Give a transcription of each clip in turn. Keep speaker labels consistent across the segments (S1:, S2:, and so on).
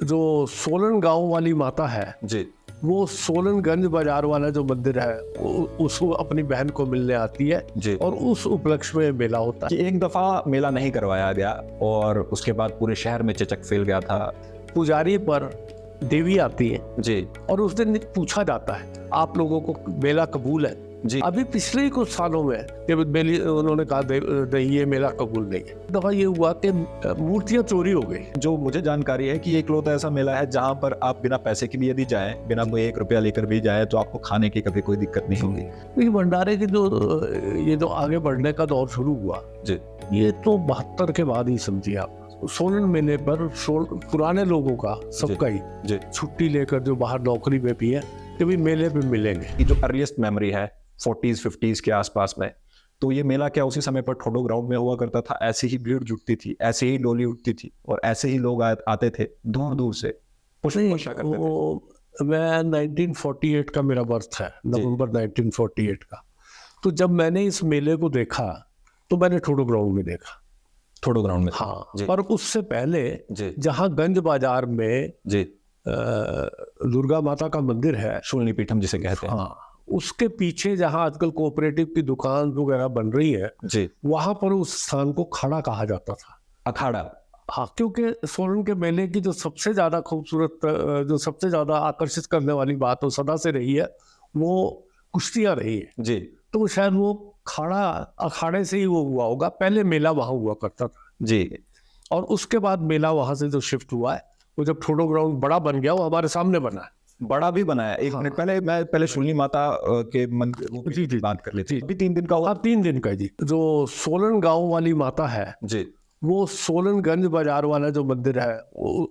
S1: जो सोलन गांव वाली माता है
S2: जी
S1: वो सोलनगंज बाजार वाला जो मंदिर है उसको अपनी बहन को मिलने आती है
S2: जी
S1: और उस उपलक्ष्य में मेला होता है।
S2: कि एक दफा मेला नहीं करवाया गया और उसके बाद पूरे शहर में चेचक फैल गया था।
S1: पुजारी पर देवी आती है
S2: जी
S1: और उस दिन पूछा जाता है आप लोगों को मेला कबूल है।
S2: जी
S1: अभी पिछले ही कुछ सालों में जब उन्होंने कहा नहीं ये मेला कबूल नहीं है, दफा ये हुआ कि मूर्तियां चोरी हो गई।
S2: जो मुझे जानकारी है कि एक लौता ऐसा मेला है जहां पर आप बिना पैसे के भी यदि जाएं, बिना कोई 1 रुपया लेकर भी जाए तो आपको खाने की कभी कोई दिक्कत नहीं होगी।
S1: ये भंडारे की ये जो आगे बढ़ने का दौर शुरू हुआ
S2: जी
S1: ये तो 72 के बाद ही समझिए आप। सोलन मेले पर पुराने लोगों का सबका ही
S2: जी
S1: छुट्टी लेकर जो बाहर नौकरी में भी है कभी मेले पे मिलेंगे।
S2: ये जो अर्लीस्ट मेमोरी है 40s 50s के आसपास में, तो ये मेला क्या उसी समय पर ठोडो ग्राउंड में हुआ करता था। ऐसे ही भीड़ जुटती थी, ऐसे ही डोली उठती थी और ऐसे ही लोग आते थे दूर दूर से पुष्प करते थे।
S1: मैं 1948 का मेरा बर्थ है, नवंबर 1948 का। तो जब मैंने इस मेले को देखा तो मैंने ठोडो ग्राउंड में देखा।
S2: ठोडो ग्राउंड में
S1: हाँ, पर उससे पहले
S2: जी
S1: जहाँ गंज बाजार में
S2: जी
S1: दुर्गा माता का मंदिर है,
S2: शूलिनी पीठम जिसे कहते हैं,
S1: हाँ, उसके पीछे जहाँ आजकल कोऑपरेटिव की दुकान वगैरह बन रही है
S2: जी
S1: वहां पर उस स्थान को खड़ा कहा जाता था,
S2: अखाड़ा।
S1: हाँ, क्योंकि सोलन के मेले की जो सबसे ज्यादा खूबसूरत, जो सबसे ज्यादा आकर्षित करने वाली बात वो सदा से रही है वो कुश्तियां रही है।
S2: जी
S1: तो शायद वो अखाड़े से ही वो हुआ होगा। पहले मेला वहां हुआ करता था
S2: जी
S1: और उसके बाद मेला वहां से जो शिफ्ट हुआ है वो जब ठोडो ग्राउंड बड़ा बन गया वो हमारे सामने बना है।
S2: बड़ा भी बनाया। एक मिनट पहले मैं पहले शूलिनी माता के मंदिर
S1: जी जी
S2: बात कर लेते हैं। अभी 3 दिन का हुआ।
S1: हाँ, 3 दिन का जी। जो सोलन गांव वाली माता है
S2: जी
S1: वो सोलनगंज बाजार वाला जो मंदिर है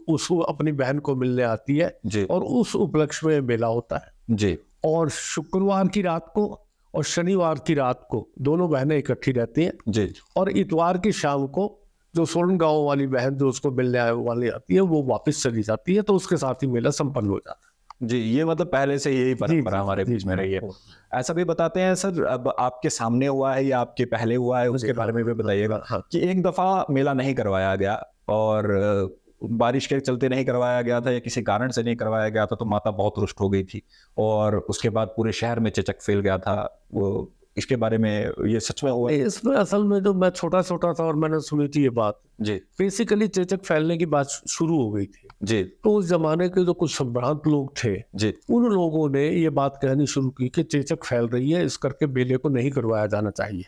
S1: उसको अपनी बहन को मिलने आती है
S2: जी
S1: और उस उपलक्ष्य में मेला होता है।
S2: जी
S1: और शुक्रवार की रात को और शनिवार की रात को दोनों बहनें इकट्ठी रहती हैं
S2: जी
S1: और इतवार की शाम को जो सोलन गांव वाली बहन जो उसको मिलने वाली आती है वो वापस चली जाती है। तो उसके साथ ही मेला संपन्न हो जाता है।
S2: जी। ये मतलब पहले से यही परंपरा हमारे बीच में रही है। ऐसा भी बताते हैं सर, अब आपके सामने हुआ है या आपके पहले हुआ है उसके बारे में भी बताइएगा।
S1: हाँ।
S2: कि एक दफा मेला नहीं करवाया गया और बारिश के चलते नहीं करवाया गया था या किसी कारण से नहीं करवाया गया था, तो माता बहुत रुष्ट हो गई थी और उसके बाद पूरे शहर में चेचक फैल गया था। वो इसके बारे में ये सच में हुआ?
S1: इसमें असल में जो मैं छोटा था और मैंने सुनी थी ये बात,
S2: जी
S1: बेसिकली चेचक फैलने की बात शुरू हो गई थी।
S2: जी
S1: तो उस जमाने के जो कुछ संभ्रांत लोग थे
S2: जी
S1: उन लोगों ने ये बात कहनी शुरू की कि चेचक फैल रही है, इस करके मेले को नहीं करवाया जाना चाहिए।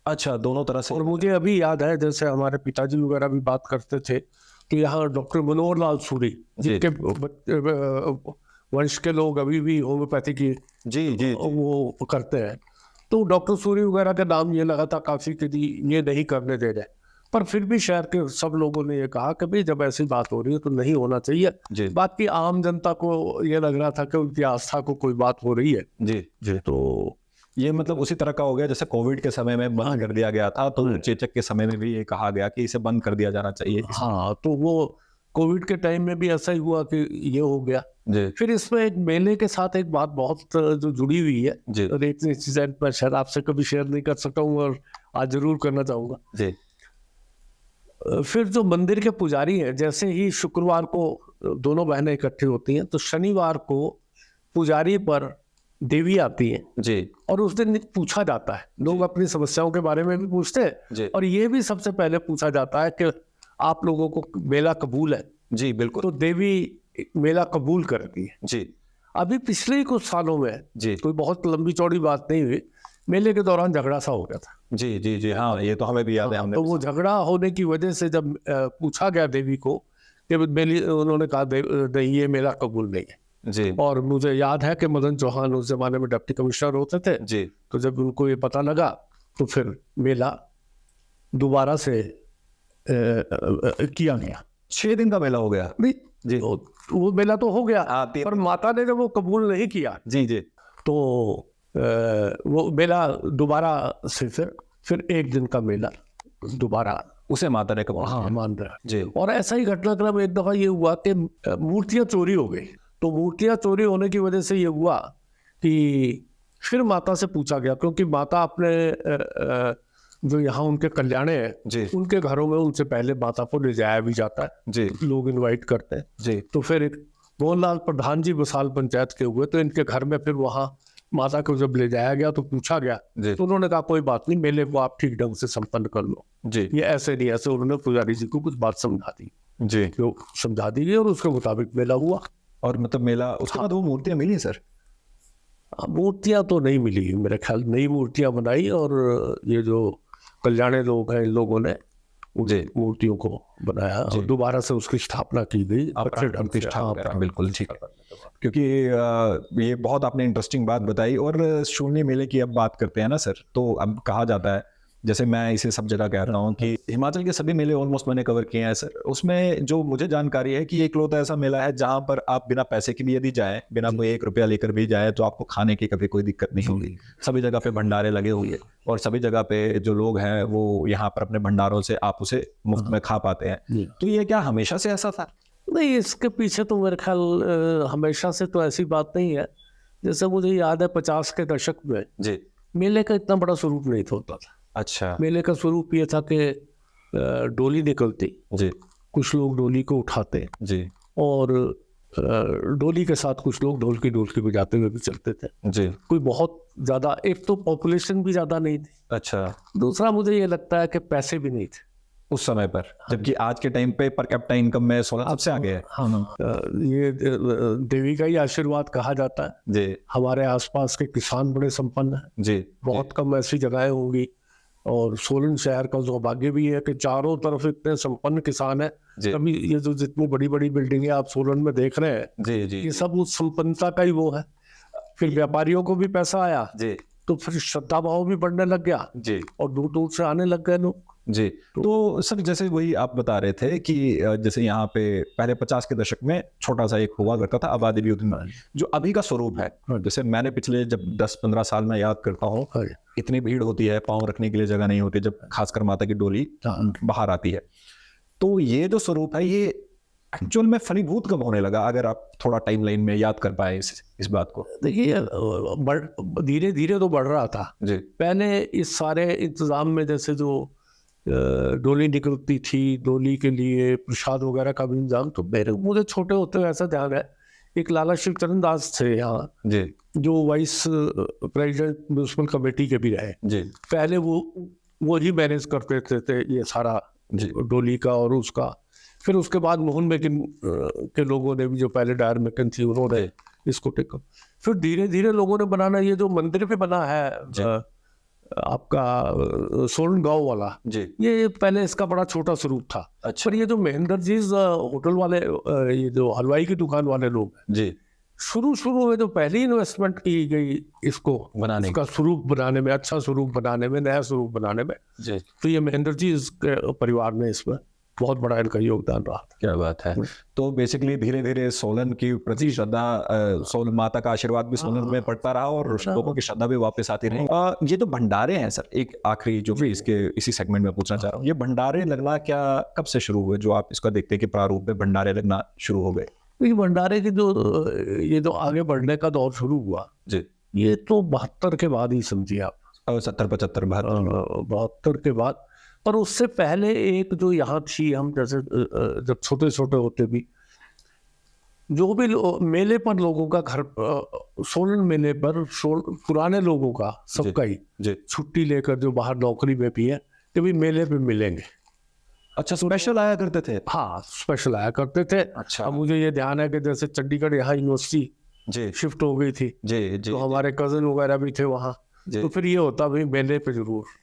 S2: अच्छा, दोनों तरह से।
S1: और मुझे अभी याद है जैसे हमारे पिताजी वगैरह भी बात करते थे तो यहाँ डॉक्टर मनोहर लाल सूरी जिनके वंश के लोग अभी भी होम्योपैथी की
S2: जी जी
S1: वो करते हैं, तो डॉक्टर सूरी वगैरह का नाम ये लगा था काफी कि ये नहीं करने दे रहे। पर फिर भी शहर के सब लोगों ने ये कहा कि भाई जब ऐसी बात हो रही है तो नहीं होना चाहिए। बाकी आम जनता को ये लग रहा था कि उनकी आस्था को कोई बात हो रही है।
S2: जी जी।
S1: तो
S2: ये मतलब उसी तरह का हो गया जैसे कोविड के समय में बंद कर दिया गया था, तो चेचक के समय में भी ये कहा गया कि इसे बंद कर दिया जाना चाहिए।
S1: हाँ, तो वो कोविड के टाइम में भी ऐसा ही हुआ कि ये हो गया। फिर इसमें एक मेले के साथ एक बात बहुत जो जुड़ी हुई है और एक इंसिडेंट मैं शायद आपसे कभी शेयर नहीं कर सकता हूँ और आज जरूर करना चाहूंगा।
S2: जी।
S1: फिर जो मंदिर के पुजारी हैं, जैसे ही शुक्रवार को दोनों बहनें इकट्ठी होती हैं तो शनिवार को पुजारी पर देवी आती है
S2: जी
S1: और उस दिन पूछा जाता है, लोग अपनी समस्याओं के बारे में भी पूछते हैं और ये भी सबसे पहले पूछा जाता है कि आप लोगों को मेला कबूल है।
S2: जी बिल्कुल।
S1: तो देवी मेला कबूल करती है।
S2: जी।
S1: अभी पिछले ही कुछ सालों में
S2: जी
S1: कोई बहुत लंबी चौड़ी बात नहीं हुई, मेले के दौरान झगड़ा सा हो गया था।
S2: जी जी जी। हाँ, ये तो हमें भी याद है। हमने
S1: तो वो झगड़ा होने की वजह से जब पूछा गया देवी को कि उन्होंने कहा नहीं ये मेला कबूल नहीं है।
S2: जी।
S1: और मुझे याद है कि मदन चौहान उस जमाने में डिप्टी कमिश्नर होते थे।
S2: जी। तो
S1: जब उनको ये पता लगा तो फिर मेला दोबारा से किया गया।
S2: 6 दिन का मेला हो गया।
S1: नहीं
S2: जी।
S1: वो मेला तो हो गया
S2: पर
S1: माता ने जब वो कबूल नहीं किया
S2: जी जी
S1: तो वो मेला दोबारा से फिर 1 दिन का मेला दोबारा
S2: उसे माता ने कबूल।
S1: हाँ, मान रहा
S2: जी।
S1: और ऐसा ही घटनाक्रम एक दफा ये हुआ कि मूर्तियां चोरी हो गई। तो मूर्तियां चोरी होने की वजह से ये हुआ कि फिर माता से पूछा गया, क्योंकि माता अपने
S2: जी
S1: जो यहाँ उनके कल्याणे हैं
S2: जी
S1: उनके घरों में उनसे पहले माता को ले जाया भी जाता है,
S2: जी
S1: लोग इनवाइट करते हैं।
S2: जी
S1: तो फिर एक मोहनलाल प्रधान जी विशाल पंचायत के हुए, तो इनके घर में फिर वहाँ माता को जब ले जाया गया तो पूछा गया,
S2: जी
S1: तो उन्होंने कहा कोई बात नहीं, मेले को आप ठीक ढंग से संपन्न कर लो।
S2: जी
S1: ये ऐसे नहीं, ऐसे उन्होंने पुजारी जी को कुछ बात समझा दी,
S2: जी।
S1: जो समझा दी गई और उसके मुताबिक मेला हुआ।
S2: और मतलब मेला उसके बाद वो मूर्तियां मिली सर?
S1: मूर्तियां तो नहीं मिली मेरे ख्याल, नई मूर्तियां बनाई, और ये जो कल्याणे लोग हैं इन लोगों ने उन
S2: जी।
S1: मूर्तियों को बनाया और दोबारा से उसकी स्थापना की गई अच्छे ढंग से।
S2: प्रतिष्ठा
S1: हाँ,
S2: वगैरह, बिल्कुल ठीक है। क्योंकि ये बहुत आपने इंटरेस्टिंग बात बताई। और शून्य मेले की अब बात करते हैं ना सर, तो अब कहा जाता है, जैसे मैं इसे सब जगह कहता हूँ कि हिमाचल के सभी मेले ऑलमोस्ट मैंने कवर किए हैं सर। उसमें जो मुझे जानकारी है कि एकलौता ऐसा मेला है जहाँ पर आप बिना पैसे के भी यदि जाए, बिना कोई 1 रुपया लेकर भी जाए, तो आपको खाने की कभी कोई दिक्कत नहीं होगी। सभी जगह पे भंडारे लगे हुए हैं और सभी जगह पे जो लोग हैं वो यहाँ पर अपने भंडारों से आप उसे मुफ्त में खा पाते हैं। तो ये क्या हमेशा से ऐसा था?
S1: नहीं, इसके पीछे तो मेरे ख्याल हमेशा से तो ऐसी बात नहीं है। जैसे मुझे याद है 50 के दशक में
S2: जी
S1: मेले का इतना बड़ा स्वरूप नहीं होता था।
S2: अच्छा
S1: मेले का स्वरूप ये था कि डोली निकलती,
S2: जी
S1: कुछ लोग डोली को उठाते
S2: जी
S1: और डोली के साथ कुछ लोग ढोलकी ढोलकी बजाते हुए भी चलते थे।
S2: जी।
S1: कोई बहुत ज्यादा, एक तो पॉपुलेशन भी ज्यादा नहीं थी,
S2: अच्छा,
S1: दूसरा मुझे ये लगता है कि पैसे भी नहीं थे
S2: उस समय पर, जबकि आज के टाइम पे पर कैपिटा इनकम में 16 सबसे आगे है।
S1: ये देवी का ही आशीर्वाद कहा जाता है।
S2: जी
S1: हमारे आसपास के किसान बड़े संपन्न हैं,
S2: जी
S1: बहुत कम ऐसी जगहें होंगी, और सोलन शहर का सौभाग्य भी है कि चारों तरफ इतने संपन्न किसान हैं।
S2: जी
S1: अभी ये जो जितनी बड़ी बड़ी बिल्डिंगें आप सोलन में देख रहे हैं,
S2: जी जी
S1: ये सब उस संपन्नता का ही वो है। फिर व्यापारियों को भी पैसा आया,
S2: जी
S1: तो फिर श्रद्धा भाव भी बढ़ने लग गया
S2: जी
S1: और दूर दूर से आने लग गए लोग।
S2: जी। तो सर जैसे वही आप बता रहे थे कि जैसे यहाँ पे पहले 50 के दशक में छोटा सा एक हुआ करता था, आबादी भी उतनी, जो अभी का स्वरूप है, जैसे मैंने पिछले जब 10-15 साल में याद करता हूँ, इतनी भीड़ होती है, पाँव रखने के लिए जगह नहीं होती, जब खासकर माता की डोली बाहर आती है। तो ये जो स्वरूप है ये एक्चुअल में फलीभूत कब होने लगा, अगर आप थोड़ा टाइम लाइन में याद कर पाए इस बात को?
S1: देखिए, धीरे धीरे तो बढ़ रहा था।
S2: जी
S1: पहले इस सारे इंतजाम में जैसे जो डोली निकलती थी, डोली के लिए प्रसाद वगैरह का भी इंतजाम, तो मुझे छोटे होते हुए ऐसा ध्यान है, एक लाला शिवचरण दास थे यहाँ,
S2: जी
S1: जो वाइस प्रेसिडेंट म्यूनिसिपल कमेटी के भी रहे।
S2: जी
S1: पहले वो ही मैनेज करते थे ये सारा डोली का और उसका। फिर उसके बाद मोहन मेकिन के लोगों ने भी, जो पहले डायर मेकिन थी, उन्होंने इसको टेक। फिर धीरे धीरे लोगों ने बनाना, ये जो मंदिर पे बना है आपका सोलन गांव वाला
S2: जी,
S1: ये पहले इसका बड़ा छोटा स्वरूप था।
S2: अच्छा।
S1: पर ये जो महेंद्र जी होटल वाले, ये जो हलवाई की दुकान वाले लोग हैं,
S2: जी,
S1: शुरू में जो पहली इन्वेस्टमेंट की गई इसको
S2: बनाने
S1: इसका स्वरूप बनाने में, अच्छा स्वरूप बनाने में, नया स्वरूप बनाने में,
S2: जी,
S1: तो ये महेंद्र जी के परिवार ने इसमें बहुत बड़ा इनका योगदान रहा।
S2: क्या बात है। तो बेसिकली धीरे धीरे सोलन की प्रति श्रद्धा, सोलन माता का आशीर्वाद भी सोलन में पड़ता रहा और लोगों की श्रद्धा भी वापस आती रही। ये जो भंडारे हैं सर, एक आखिरी जो भी इसी सेगमेंट में पूछना चाह रहा हूँ, ये भंडारे लगना क्या कब से शुरू हुए, जो आप इसका देखते हैं कि प्रारूप में भंडारे लगना शुरू हो गए?
S1: ये भंडारे की ये जो आगे बढ़ने का दौर शुरू हुआ
S2: जी,
S1: ये तो 72 के बाद ही समझिए आप,
S2: 70-75
S1: 72 के बाद। पर उससे पहले एक जो यहाँ थी, हम जैसे जब छोटे छोटे होते भी, जो भी मेले पर लोगों का घर, सोलन मेले पर पुराने लोगों का सबका ही
S2: जी,
S1: छुट्टी लेकर जो बाहर नौकरी में भी है, कि भी मेले पे मिलेंगे।
S2: अच्छा, स्पेशल आया करते थे?
S1: हाँ, स्पेशल आया करते थे।
S2: अच्छा।
S1: अब मुझे ये ध्यान है कि जैसे चंडीगढ़ यहाँ यूनिवर्सिटी
S2: जी
S1: शिफ्ट हो गई थी,
S2: जी जी,
S1: तो हमारे कजन वगैरह भी थे वहाँ, तो फिर ये होता भाई मेले पे जरूर